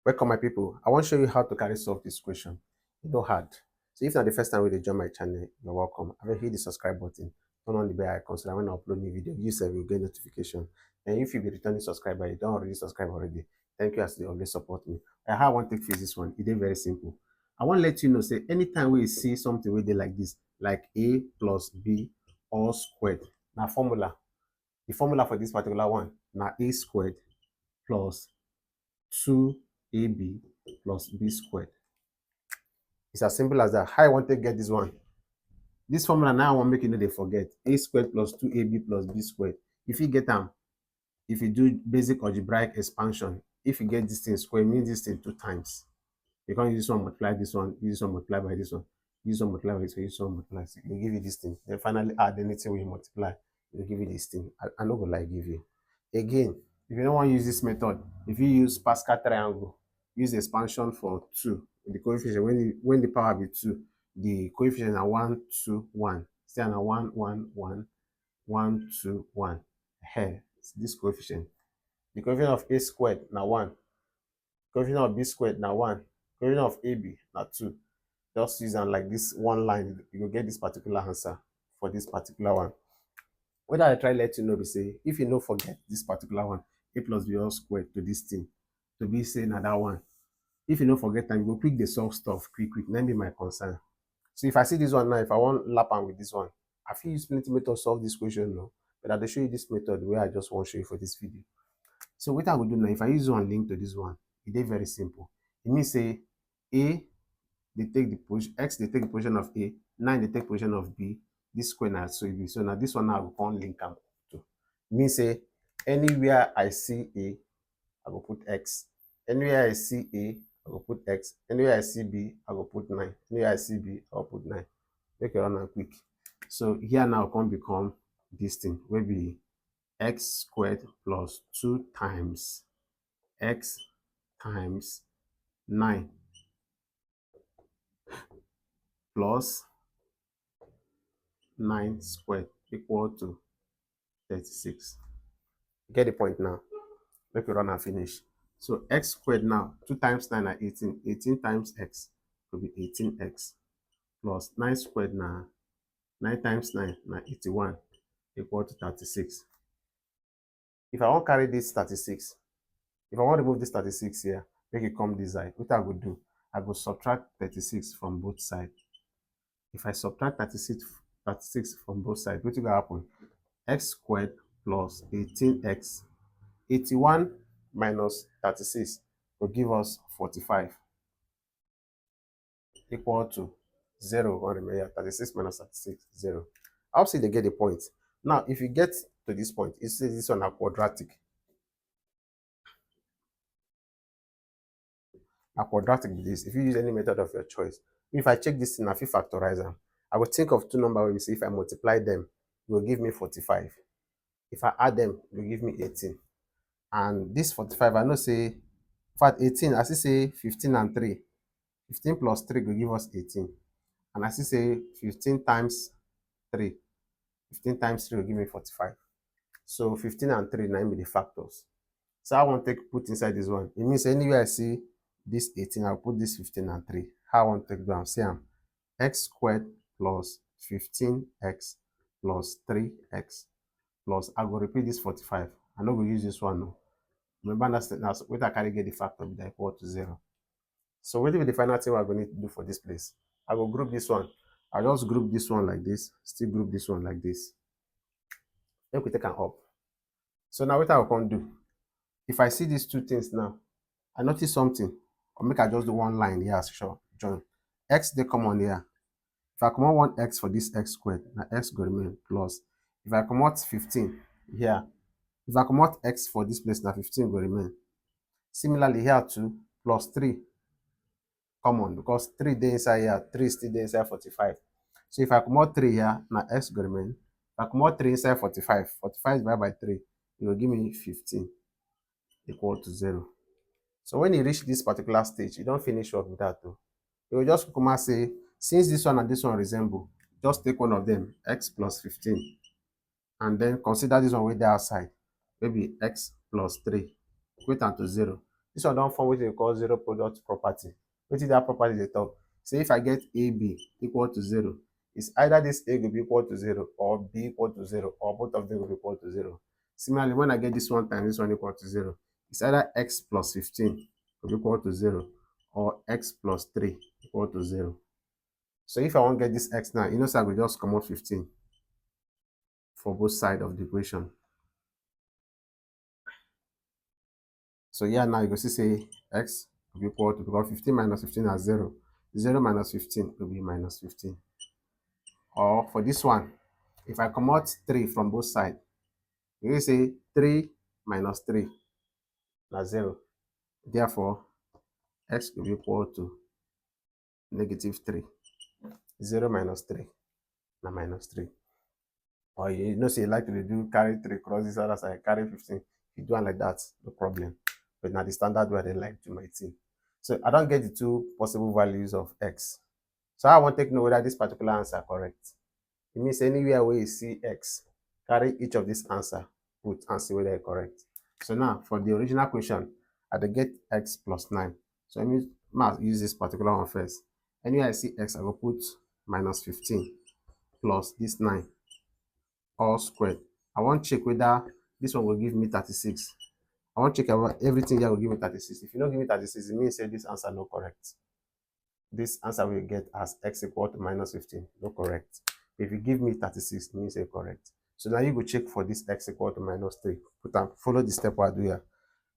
Welcome my people. I want to show you how to carry solve this question. It's not hard. So if not the first time you join my channel, you're welcome. I will hit the subscribe button, turn on the bell icon so that when I upload new video, you will get notification. And if you be returning subscriber, you don't already subscribe already. Thank you as you always support me. And how I want to fix this one, it is very simple. I want to let you know, say anytime we see something we did like this, like A plus B all squared. Now formula. The formula for this particular one, now A squared plus 2ab plus b squared. It's as simple as that. How I want to get this one? This formula now I want to make you know they forget. A squared plus 2ab plus b squared. If you get them, if you do basic algebraic expansion, if you get this thing square, it means this thing 2 times. You can't use this one multiply this one, use this one multiply by this one, use this one multiply by this one, use this one multiply. So it will give you this thing. Then finally add anything when you multiply, it will give you this thing. I know what I give you. Again, if you don't want to use this method, if you use Pascal triangle, use expansion for 2. The coefficient, when the power be 2, the coefficient are 1, 2, 1. Stay on 1, 1, 1, 1, 2, 1. Here, this coefficient. The coefficient of a squared now 1. Coefficient of b squared now 1. Coefficient of ab now 2. Just use them like this one line, you will get this particular answer for this particular one. What I try to let you know, be say, if you don't forget this particular one, a plus b all squared to this thing, to be say another one. If you don't forget time, you go quick the solve stuff quick. That be my concern. So if I see this one now, if I want lap on with this one, I feel use plenty method to solve this question now. But I'll show you this method where I just want to show you for this video. So what I will do now, if I use one link to this one, it is very simple. It means say A, they take the position, X they take the position of A, 9 they take position of B, this square now so B. So now this one now I will come link them to. It means say anywhere I see A, I will put X. Anywhere I see A, I will put X. Anywhere I see B, I will put 9. Anywhere I see B, I will put 9. Make it run and quick. So here now can become this thing, will be x squared plus 2 times x times 9 plus 9 squared equal to 36. Get the point now. Make it run and finish. So x squared now, 2 times 9 are 18. 18 times x will be 18x plus 9 squared now, 9 times 9 now 81 equal to 36. If I want to carry this 36, if I want to remove this 36 here, make it come this side, what I would do, I will subtract 36 from both sides. If I subtract 36 from both sides, what will happen? X squared plus 18x, 81 minus 36 will give us 45 equal to 0. Remember, 36 minus 36, 0. Obviously, they get the point. Now, if you get to this point, it says this one are quadratic. A quadratic with this, if you use any method of your choice. If I check this thing, if you factorize them, I will think of 2 numbers where we say if I multiply them, it will give me 45. If I add them, it will give me 18. And this 45, I know say, in fact, 18, I see say 15 and 3. 15 plus 3 will give us 18. And I see say 15 times 3. 15 times 3 will give me 45. So 15 and 3 now be the factors. So I want to put inside this one. It means anywhere I see this 18, I'll put this 15 and 3. How I want to take down? Say x squared plus 15x plus 3x plus, I will repeat this 45. I'm not going to use this one now. Remember now, when I carry get the factor be equal to 0. So what will be the final thing we're going to do for this place? I will group this one. I'll just group this one like this, still group this one like this. Then we take an up. So now what I will do? If I see these two things now, I notice something. Or make I just do one line here, sure, join. X they come on here. If I come on 1x for this x squared, now x will remain plus. If I come out 15 here, if I come out x for this place, now 15 will remain. Similarly here too, plus 3 common because 3 dey inside here, 3 still dey inside 45. So if I come out 3 here, now x will remain. If I come out 3 inside 45, 45 divided by 3, it will give me 15 equal to 0. So when you reach this particular stage, you don't finish up with that though. You will just come and say, since this one and this one resemble, just take one of them, x plus 15, and then consider this one with the outside, maybe x plus 3, equate to 0. This one don't form what they call zero product property. What is that property they talk? Say if I get AB equal to 0, it's either this A will be equal to 0 or B equal to 0 or both of them will be equal to 0. Similarly, when I get this one times this one equal to 0, it's either x plus 15 will be equal to 0 or x plus 3 equal to 0. So if I want to get this x now, you know, so I will just come out 15 for both sides of the equation. So here now you go see say x will be equal to, because 15 minus 15 is 0. 0 minus 15 will be minus 15. Or for this one, if I come out 3 from both sides, you will say 3 minus 3 is 0. Therefore, x will be equal to negative 3. 0 minus 3 na minus 3. Or you know, say you like to do carry 3 cross this other side, carry 15. You do it like that, no problem. But now the standard way they like to my team. So I don't get the two possible values of x. So I want to know whether this particular answer is correct. It means anywhere where you see x, carry each of this answer, put and see whether it's correct. So now for the original question, I get x plus 9. So I mean, must use this particular one first. Anywhere I see x, I will put minus 15 plus this 9 all squared. I want to check whether this one will give me 36. I want to check about everything here will give me 36. If you don't give me 36, it means say this answer not correct. This answer will get as x equal to minus 15, not correct. If you give me 36, it means it's correct. So now you go check for this x equal to minus 3. Follow the step I do here.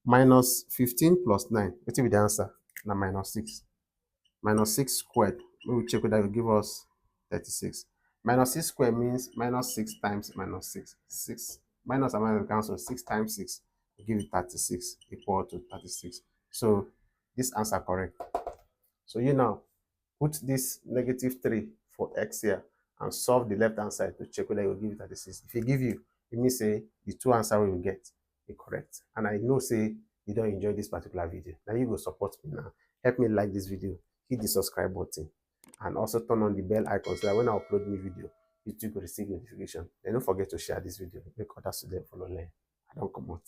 Minus 15 plus 9. What will be the answer? Now minus 6. Minus 6 squared. We will check whether it will give us 36. Minus 6 squared means minus 6 times minus 6. 6 minus and minus cancel. 6 times 6 will give you 36 equal to 36. So this answer correct. So you now put this negative 3 for x here and solve the left hand side to check whether it will give you 36. If it give you, it means say the two answers we will get is correct. And I know say you don't enjoy this particular video. Now you go support me now. Help me like this video, hit the subscribe button, and also turn on the bell icon so that when I upload new video, YouTube will receive notification. And don't forget to share this video. Make others to them follow learn. I don't come out.